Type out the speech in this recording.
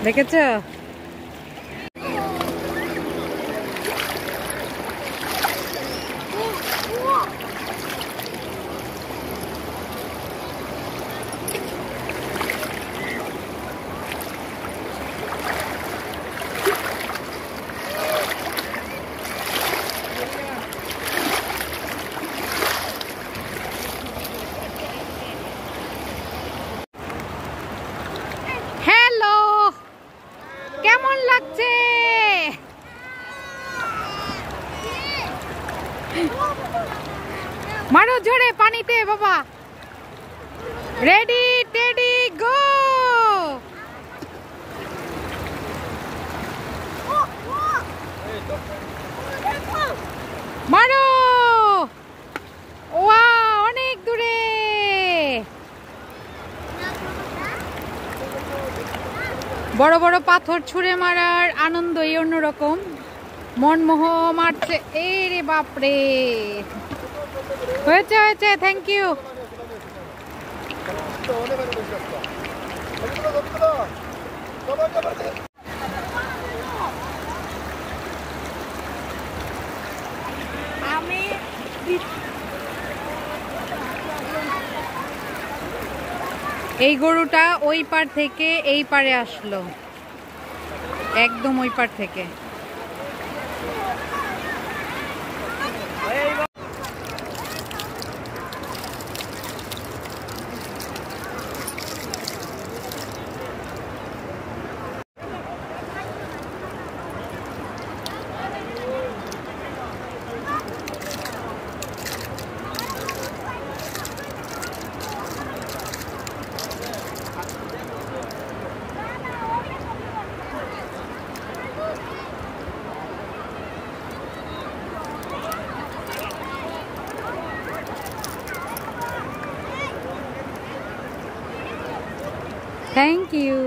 দেখেছো? কেমন লাগছে? মারো জোরে পানিতে বাবা। রেডি টেডি গো। মারো। ওয়া অনেক দূরে। বড় বড় পাথর ছুঁড়ে মারার আনন্দই অন্যরকম। মনমোহ মারছে। এই রে বাপরে। হয়েছে হয়েছে, থ্যাংক ইউ। এই গরুটা ওই পার থেকে এই পারে আসলো, একদম ওই পার থেকে। Thank you.